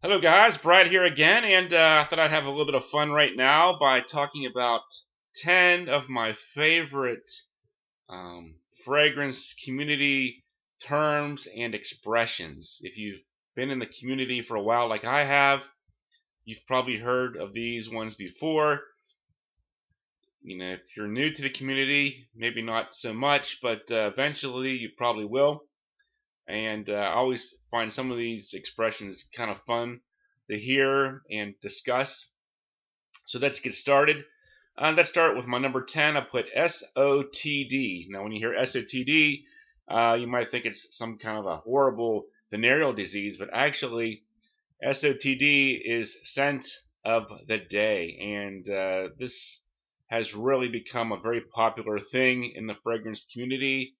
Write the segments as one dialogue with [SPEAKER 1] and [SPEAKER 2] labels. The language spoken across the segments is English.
[SPEAKER 1] Hello guys, Brad here again, and I thought I'd have a little bit of fun right now by talking about 10 of my favorite um, fragrance community terms and expressions. If you've been in the community for a while like I have, you've probably heard of these ones before. If you're new to the community, maybe not so much, but eventually you probably will. And I always find some of these expressions kind of fun to hear and discuss. So let's get started. Let's start with my number 10. I put SOTD. Now, when you hear SOTD, you might think it's some kind of a horrible venereal disease, but actually, SOTD is scent of the day. And this has really become a very popular thing in the fragrance community.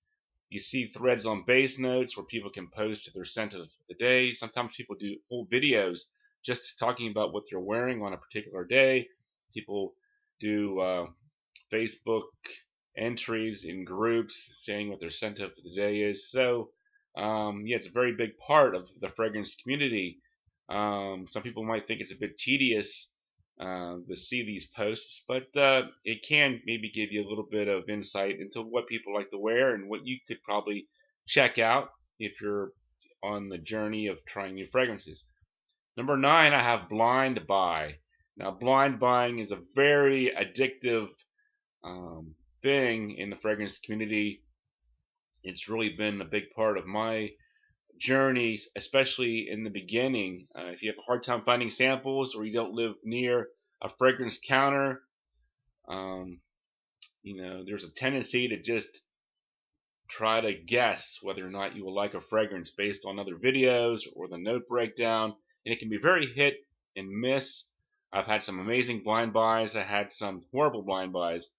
[SPEAKER 1] You see threads on base notes where people can post their scent of the day. Sometimes people do full videos just talking about what they're wearing on a particular day. People do Facebook entries in groups saying what their scent of the day is. So, yeah, it's a very big part of the fragrance community. Some people might think it's a bit tedious to see these posts, but it can maybe give you a little bit of insight into what people like to wear and what you could probably check out if you're on the journey of trying new fragrances. Number 9, I have blind buy. Now, blind buying is a very addictive thing in the fragrance community. It's really been a big part of my journey, especially in the beginning. If you have a hard time finding samples or you don't live near a fragrance counter, um, there's a tendency to just try to guess whether or not you will like a fragrance based on other videos or the note breakdown, and it can be very hit and miss. I've had some amazing blind buys. I had some horrible blind buys.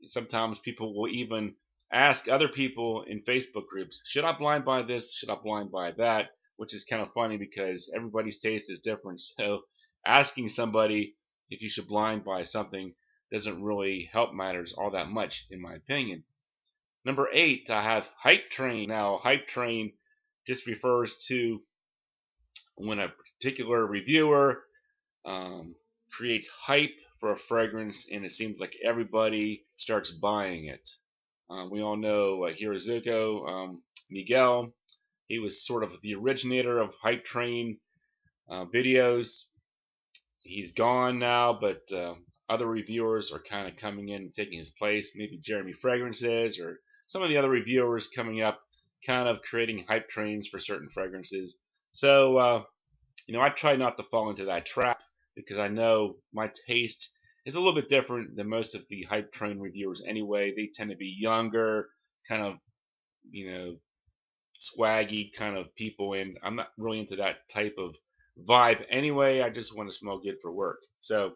[SPEAKER 1] Sometimes people will even ask other people in Facebook groups, should I blind buy this? Should I blind buy that? Which is kind of funny because everybody's taste is different. So asking somebody if you should blind buy something doesn't really help matters all that much, in my opinion. Number 8, I have hype train. Now, hype train just refers to when a particular reviewer um, creates hype for a fragrance and it seems like everybody starts buying it. We all know Hirozuko Miguel. He was sort of the originator of hype train videos. He's gone now, but other reviewers are kind of coming in and taking his place. Maybe Jeremy Fragrances or some of the other reviewers coming up, kind of creating hype trains for certain fragrances. So, I try not to fall into that trap because I know my taste is a little bit different than most of the hype train reviewers anyway. They tend to be younger, kind of, you know, swaggy kind of people, and I'm not really into that type of vibe anyway. I just want to smell good for work. So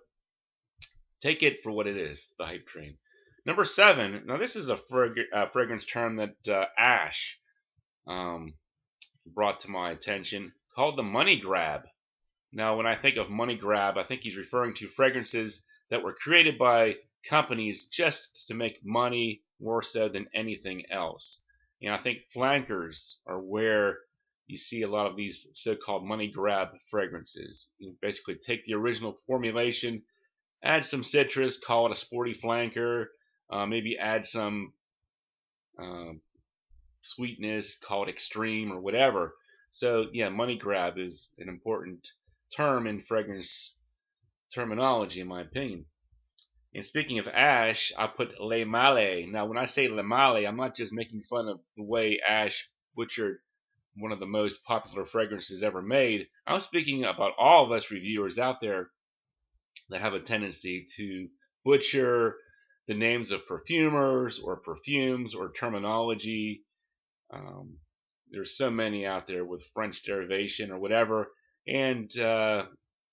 [SPEAKER 1] take it for what it is, the hype train. Number 7. Now this is a fragrance term that Ash um, brought to my attention, called the money grab. Now, when I think of money grab, I think he's referring to fragrances that were created by companies just to make money more so than anything else. And I think flankers are where you see a lot of these so-called money grab fragrances. You basically take the original formulation, add some citrus, call it a sporty flanker, maybe add some uh, sweetness, call it extreme or whatever. So yeah, money grab is an important term in fragrance terminology, in my opinion. And speaking of Ash, I put Le Male. Now, when I say Le Male, I'm not just making fun of the way Ash butchered one of the most popular fragrances ever made. I'm speaking about all of us reviewers out there that have a tendency to butcher the names of perfumers or perfumes or terminology. Um, there's so many out there with French derivation or whatever, and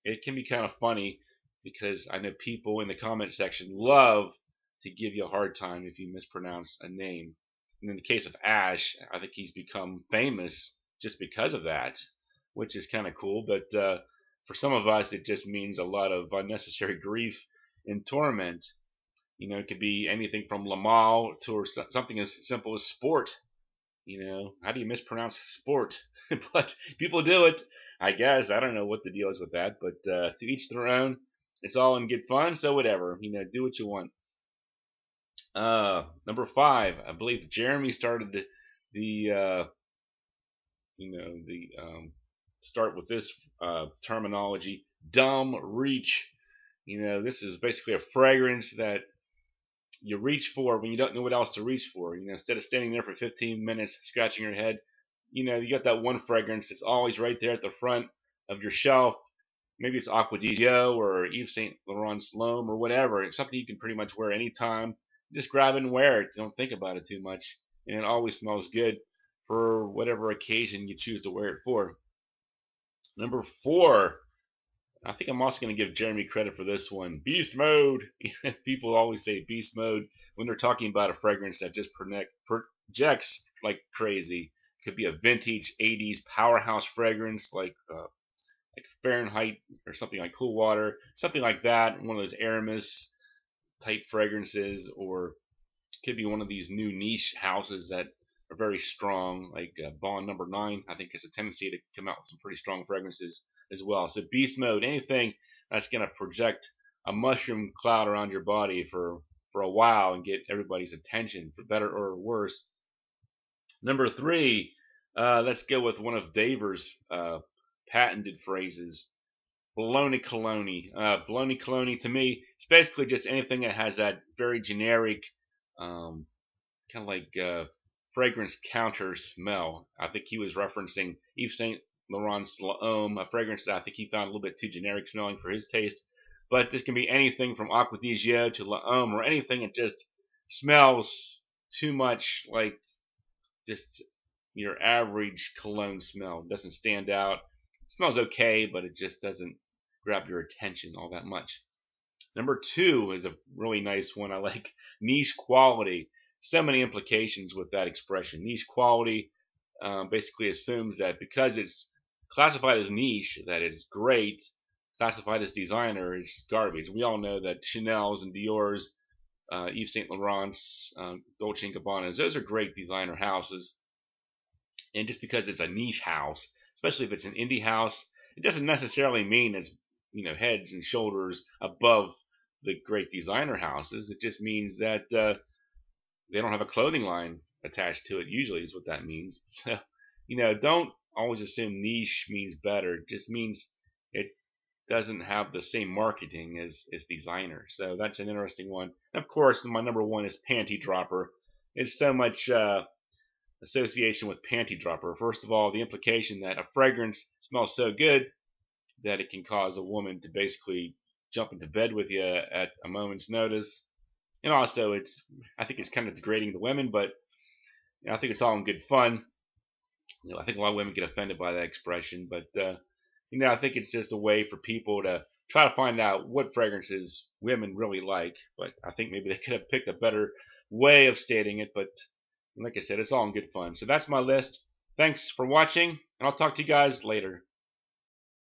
[SPEAKER 1] it can be kind of funny because I know people in the comment section love to give you a hard time if you mispronounce a name. And in the case of Ash, I think he's become famous just because of that, which is kind of cool. But for some of us, it just means a lot of unnecessary grief and torment. It could be anything from Lamal to something as simple as sport. How do you mispronounce sport? But people do it. I guess I don't know what the deal is with that, but to each their own. It's all in good fun, so whatever. Do what you want. Number 5, I believe Jeremy started the start with this terminology, dumb reach. This is basically a fragrance that you reach for when you don't know what else to reach for. Instead of standing there for 15 minutes scratching your head, you got that one fragrance that's always right there at the front of your shelf. Maybe it's Aqua di Gio or Yves Saint Laurent L'Homme or whatever. It's something you can pretty much wear anytime. Just grab it and wear it. Don't think about it too much. And it always smells good for whatever occasion you choose to wear it for. Number 4, I think I'm also going to give Jeremy credit for this one. Beast mode. People always say beast mode when they're talking about a fragrance that just projects like crazy. It could be a vintage 80s powerhouse fragrance like Fahrenheit or something like Cool Water, something like that. One of those Aramis type fragrances, or it could be one of these new niche houses that are very strong, like Bond Number 9. I think has a tendency to come out with some pretty strong fragrances as well. So beast mode, anything that's going to project a mushroom cloud around your body for a while and get everybody's attention, for better or worse. Number 3, let's go with one of Daver's patented phrases. Baloney cologne. Baloney cologne, to me, it's basically just anything that has that very generic, kind of like fragrance counter smell. I think he was referencing Yves Saint Laurent's L'Homme, a fragrance that I think he found a little bit too generic smelling for his taste. But this can be anything from Aqua di Gio to L'Homme, or anything that just smells too much like just your average cologne smell. It doesn't stand out. It smells okay, but it just doesn't grab your attention all that much. Number 2 is a really nice one. I like niche quality. So many implications with that expression. Niche quality basically assumes that because it's classified as niche, that it's great. Classified as designer, it's garbage. We all know that Chanel's and Dior's, Yves Saint Laurent's, Dolce & Gabbana's, those are great designer houses. And just because it's a niche house, especially if it's an indie house, it doesn't necessarily mean it's heads and shoulders above the great designer houses. It just means that they don't have a clothing line attached to it. Usually, is what that means. So, don't always assume niche means better. It just means it doesn't have the same marketing as designer. So that's an interesting one. And of course, my number 1 is panty dropper. It's so much association with panty dropper. First of all, the implication that a fragrance smells so good that it can cause a woman to basically jump into bed with you at a moment's notice. And also, I think it's kind of degrading to women, but I think it's all in good fun. I think a lot of women get offended by that expression, but I think it's just a way for people to try to find out what fragrances women really like. But I think maybe they could have picked a better way of stating it. But like I said, it's all in good fun. So that's my list. Thanks for watching, and I'll talk to you guys later.